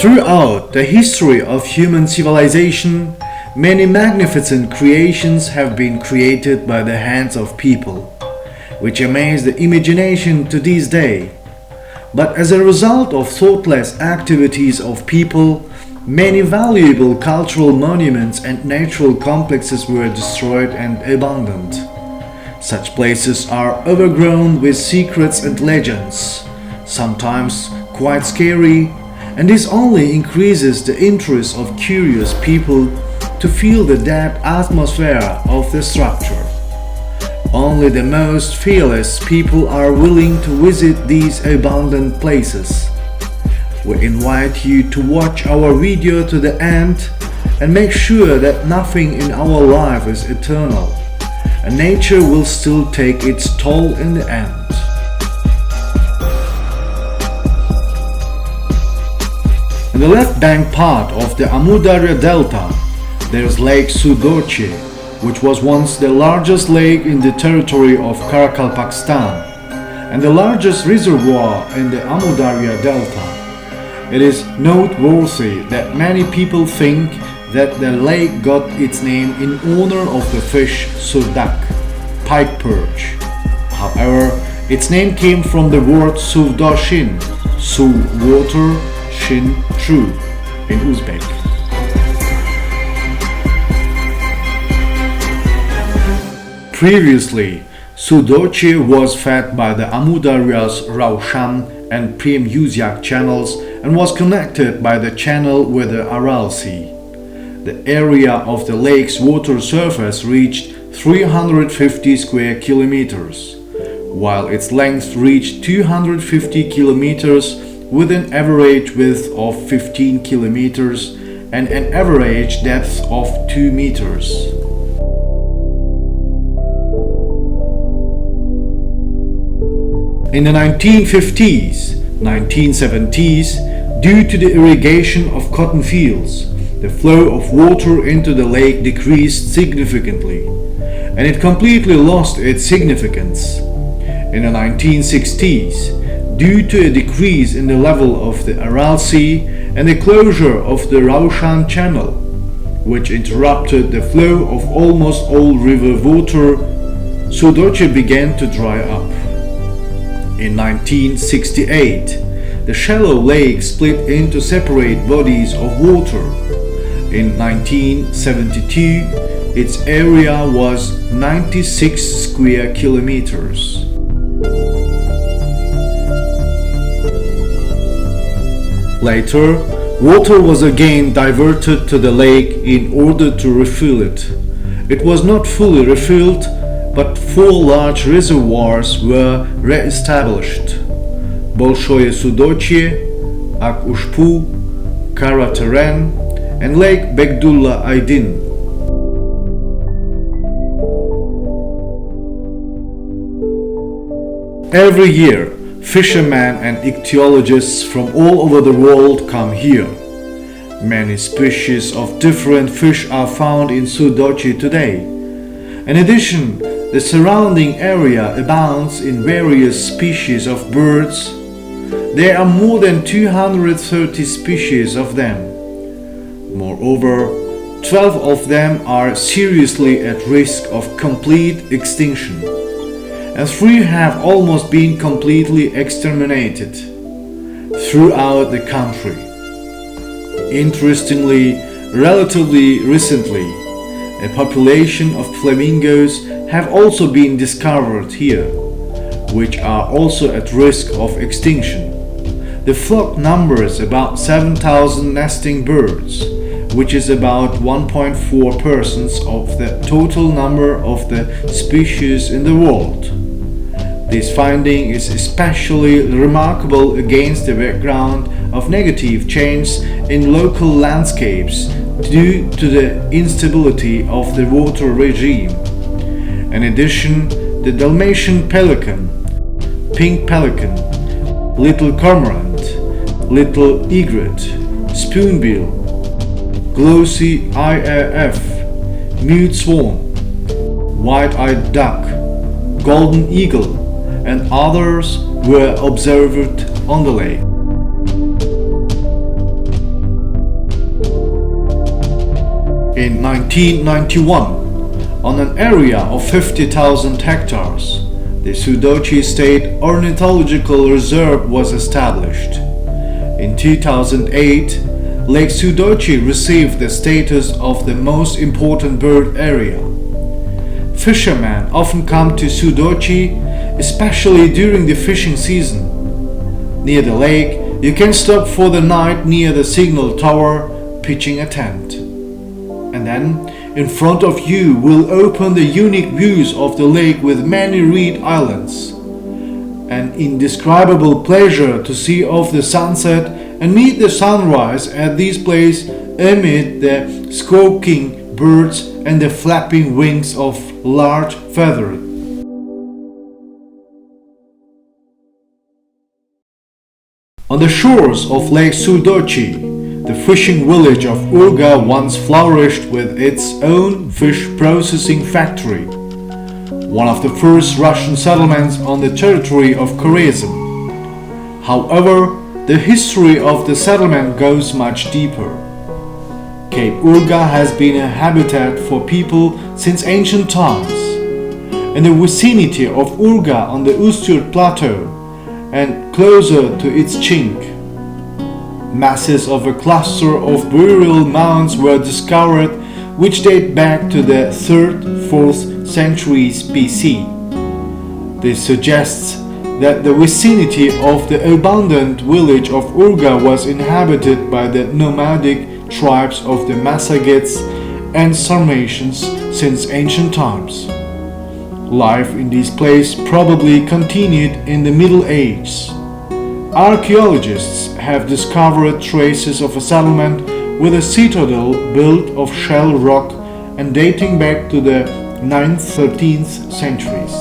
Throughout the history of human civilization, many magnificent creations have been created by the hands of people, which amaze the imagination to this day. But as a result of thoughtless activities of people, many valuable cultural monuments and natural complexes were destroyed and abandoned. Such places are overgrown with secrets and legends, sometimes quite scary, and this only increases the interest of curious people to feel the depth atmosphere of the structure. Only the most fearless people are willing to visit these abandoned places. We invite you to watch our video to the end and make sure that nothing in our life is eternal, and nature will still take its toll in the end. In the left bank part of the Amudarya Delta, there is Lake Sudochye, which was once the largest lake in the territory of Karakalpakstan and the largest reservoir in the Amudarya Delta. It is noteworthy that many people think that the lake got its name in honor of the fish surdak, pied perch. However, its name came from the word suvdashin, su water, shin true in Uzbek. Previously, Sudoche was fed by the Amudarya's Raushan and Prem-Yuzyak channels and was connected by the channel with the Aral Sea. The area of the lake's water surface reached 350 square kilometers, while its length reached 250 kilometers with an average width of 15 kilometers and an average depth of 2 meters. In the 1950s, 1970s, due to the irrigation of cotton fields, the flow of water into the lake decreased significantly, and it completely lost its significance. In the 1960s, due to a decrease in the level of the Aral Sea and the closure of the Raushan Channel, which interrupted the flow of almost all river water, Sudoche began to dry up. In 1968, the shallow lake split into separate bodies of water. In 1972, its area was 96 square kilometers. Later, water was again diverted to the lake in order to refill it. It was not fully refilled, but 4 large reservoirs were re-established: Bolshoye Sudochye, Ak-Ushpu, Kara Teren, and Lake Begdullah Aydin. Every year, fishermen and ichthyologists from all over the world come here. Many species of different fish are found in Sudoche today. In addition, the surrounding area abounds in various species of birds. There are more than 230 species of them. Moreover, 12 of them are seriously at risk of complete extinction, and 3 have almost been completely exterminated throughout the country. Interestingly, relatively recently, a population of flamingos have also been discovered here, which are also at risk of extinction. The flock numbers about 7,000 nesting birds, which is about 1.4% of the total number of the species in the world. This finding is especially remarkable against the background of negative change in local landscapes due to the instability of the water regime. In addition, the Dalmatian pelican, pink pelican, little cormorant, little egret, spoonbill, glossy IAF, mute swan, white-eyed duck, golden eagle, and others were observed on the lake. In 1991, on an area of 50,000 hectares, the Sudochye State Ornithological Reserve was established. In 2008, Lake Sudoche received the status of the most important bird area. Fishermen often come to Sudoche, especially during the fishing season. Near the lake, you can stop for the night near the signal tower, pitching a tent. And then, in front of you will open the unique views of the lake with many reed islands. An indescribable pleasure to see off the sunset and meet the sunrise at these places amid the squawking birds and the flapping wings of large feathery. On the shores of Lake Sudoche, the fishing village of Urga once flourished with its own fish processing factory, one of the first Russian settlements on the territory of Kyrgyzstan. However, the history of the settlement goes much deeper. Cape Urga has been a habitat for people since ancient times. In the vicinity of Urga on the Usturt Plateau and closer to its chink, masses of a cluster of burial mounds were discovered which date back to the 3rd, 4th centuries BC. This suggests that the vicinity of the abundant village of Urga was inhabited by the nomadic tribes of the Massagetes and Sarmatians since ancient times. Life in this place probably continued in the Middle Ages. Archaeologists have discovered traces of a settlement with a citadel built of shell rock and dating back to the 9th-13th centuries.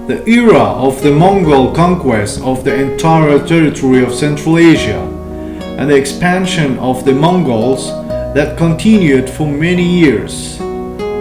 The era of the Mongol conquest of the entire territory of Central Asia and the expansion of the Mongols that continued for many years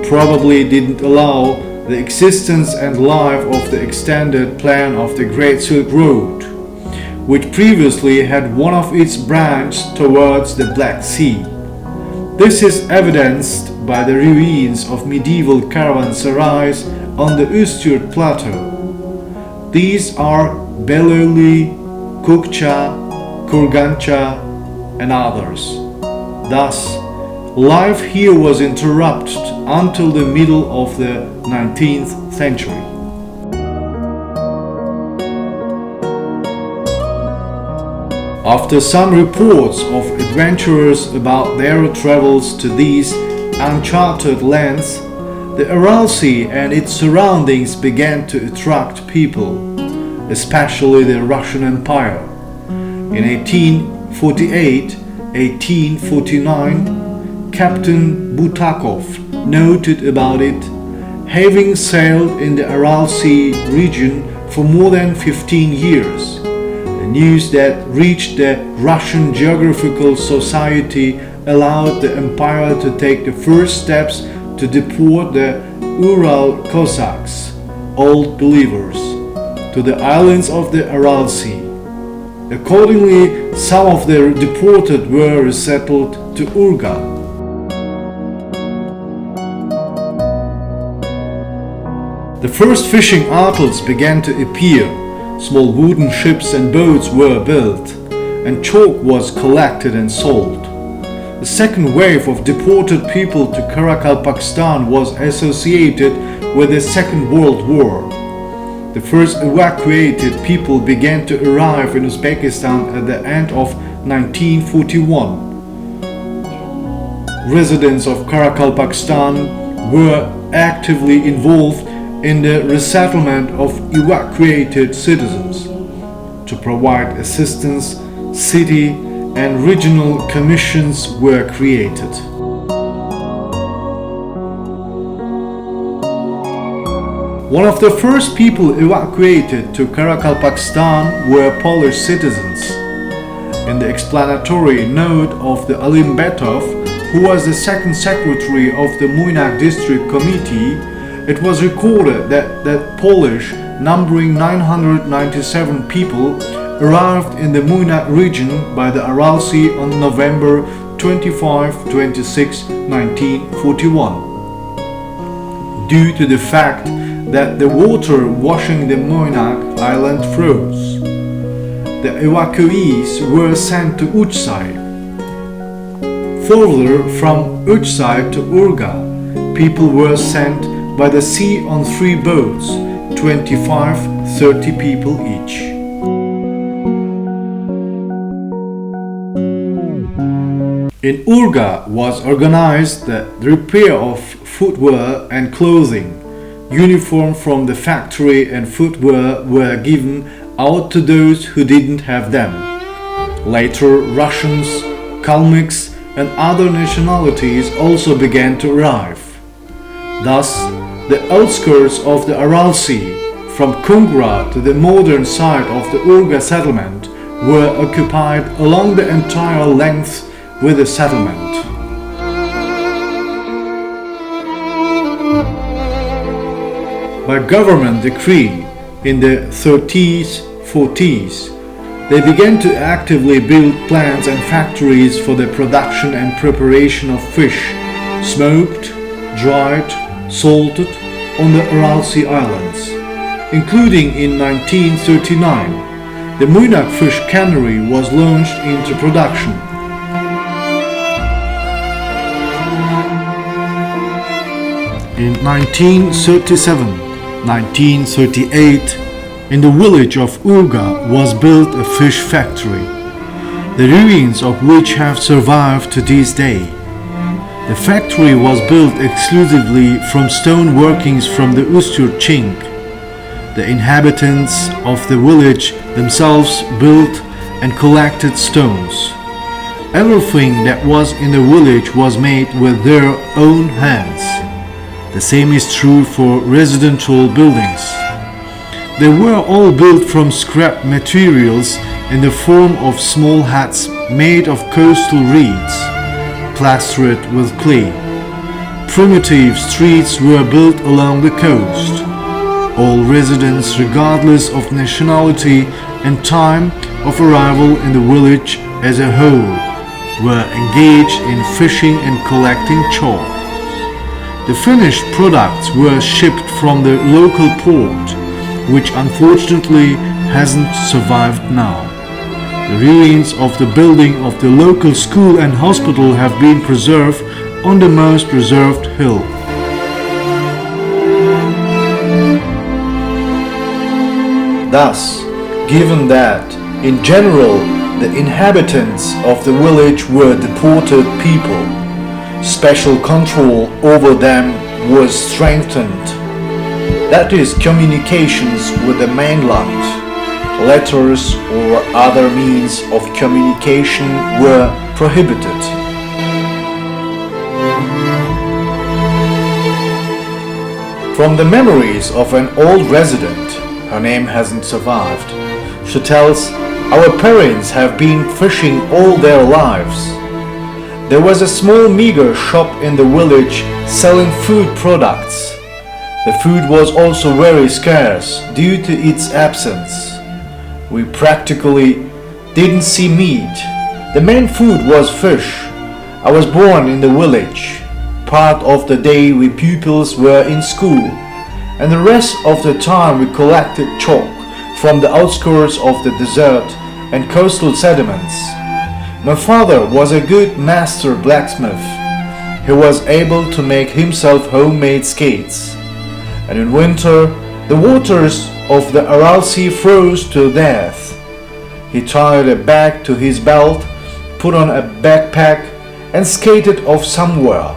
probably didn't allow the existence and life of the extended plan of the Great Silk Road, which previously had one of its branches towards the Black Sea. This is evidenced by the ruins of medieval caravanserais on the Usturt Plateau. These are Beloli, Kukcha, Kurgancha, and others. Thus, life here was interrupted until the middle of the 19th century. After some reports of adventurers about their travels to these uncharted lands, the Aral Sea and its surroundings began to attract people, especially the Russian Empire. In 1848-1849, Captain Butakov noted about it, having sailed in the Aral Sea region for more than 15 years. The news that reached the Russian Geographical Society allowed the empire to take the first steps to deport the Ural Cossacks, old believers, to the islands of the Aral Sea. Accordingly, some of the deported were resettled to Urga. The first fishing atolls began to appear, small wooden ships and boats were built, and chalk was collected and sold. The second wave of deported people to Karakalpakstan was associated with the Second World War. The first evacuated people began to arrive in Uzbekistan at the end of 1941. Residents of Karakalpakstan were actively involved in the resettlement of evacuated citizens. To provide assistance, city and regional commissions were created. One of the first people evacuated to Karakalpakstan were Polish citizens. In the explanatory note of the Alimbetov, who was the second secretary of the Muinak District Committee, it was recorded that Polish, numbering 997 people, arrived in the Muynak region by the Aral Sea on November 25-26, 1941. Due to the fact that the water washing the Muynak island froze, the evacuees were sent to Uchsai. Further from Uchsai to Urga, people were sent by the sea on 3 boats, 25-30 people each. In Urga was organized the repair of footwear and clothing. Uniform from the factory and footwear were given out to those who didn't have them. Later, Russians, Kalmyks, and other nationalities also began to arrive. Thus, the outskirts of the Aral Sea, from Kungra to the modern site of the Urga settlement, were occupied along the entire length with the settlement. By government decree in the 30s, 40s, they began to actively build plants and factories for the production and preparation of fish, smoked, dried, salted, on the Aral Sea Islands. Including in 1939, the Muynak fish cannery was launched into production. In 1937-1938, in the village of Urga was built a fish factory, the ruins of which have survived to this day. The factory was built exclusively from stone workings from the Ustur Chink. The inhabitants of the village themselves built and collected stones. Everything that was in the village was made with their own hands. The same is true for residential buildings. They were all built from scrap materials in the form of small huts made of coastal reeds, plastered with clay. Primitive streets were built along the coast. All residents, regardless of nationality and time of arrival in the village as a whole, were engaged in fishing and collecting chalk. The finished products were shipped from the local port, which unfortunately hasn't survived now. The ruins of the building of the local school and hospital have been preserved on the most reserved hill. Thus, given that, in general, the inhabitants of the village were deported people, special control over them was strengthened. That is, communications with the mainland, letters or other means of communication were prohibited. From the memories of an old resident, her name hasn't survived, she tells, "Our parents have been fishing all their lives. There was a small meager shop in the village selling food products. The food was also very scarce due to its absence. We practically didn't see meat. The main food was fish. I was born in the village. Part of the day we pupils were in school, and the rest of the time we collected chalk from the outskirts of the desert and coastal sediments. My father was a good master blacksmith. He was able to make himself homemade skates. And in winter, the waters of the Aral Sea froze to death. He tied a bag to his belt, put on a backpack, and skated off somewhere.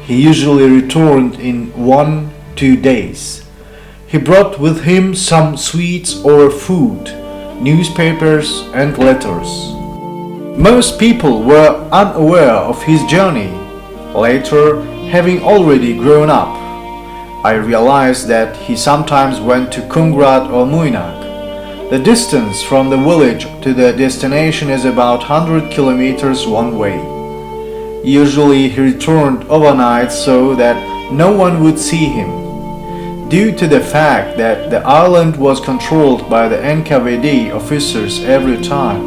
He usually returned in 1-2 days. He brought with him some sweets or food, newspapers and letters. Most people were unaware of his journey. Later, having already grown up, I realized that he sometimes went to Kungrat or Muynak. The distance from the village to the destination is about 100 kilometers one way. Usually he returned overnight so that no one would see him. due to the fact that the island was controlled by the NKVD officers every time.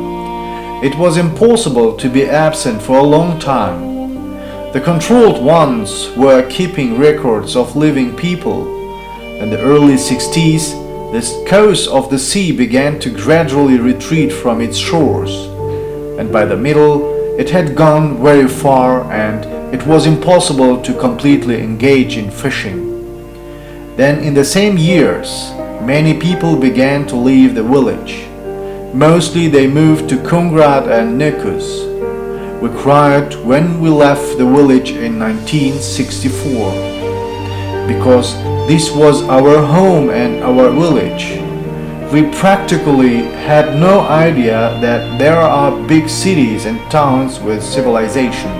It was impossible to be absent for a long time. The controlled ones were keeping records of living people. In the early 60s, the coast of the sea began to gradually retreat from its shores, and by the middle, it had gone very far and it was impossible to completely engage in fishing. Then in the same years, many people began to leave the village. Mostly they moved to Kungrad and Nekus. We cried when we left the village in 1964, because this was our home and our village. We practically had no idea that there are big cities and towns with civilization.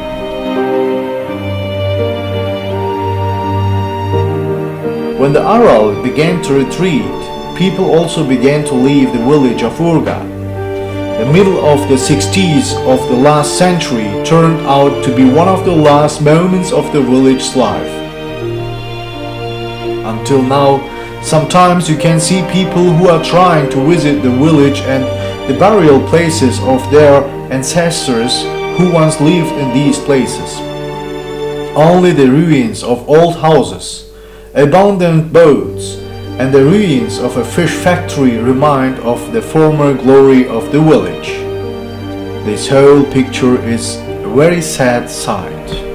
When the Aral began to retreat, people also began to leave the village of Urga. The middle of the 60s of the last century turned out to be one of the last moments of the village's life. Until now, sometimes you can see people who are trying to visit the village and the burial places of their ancestors who once lived in these places. Only the ruins of old houses, abandoned boats, and the ruins of a fish factory remind of the former glory of the village. This whole picture is a very sad sight.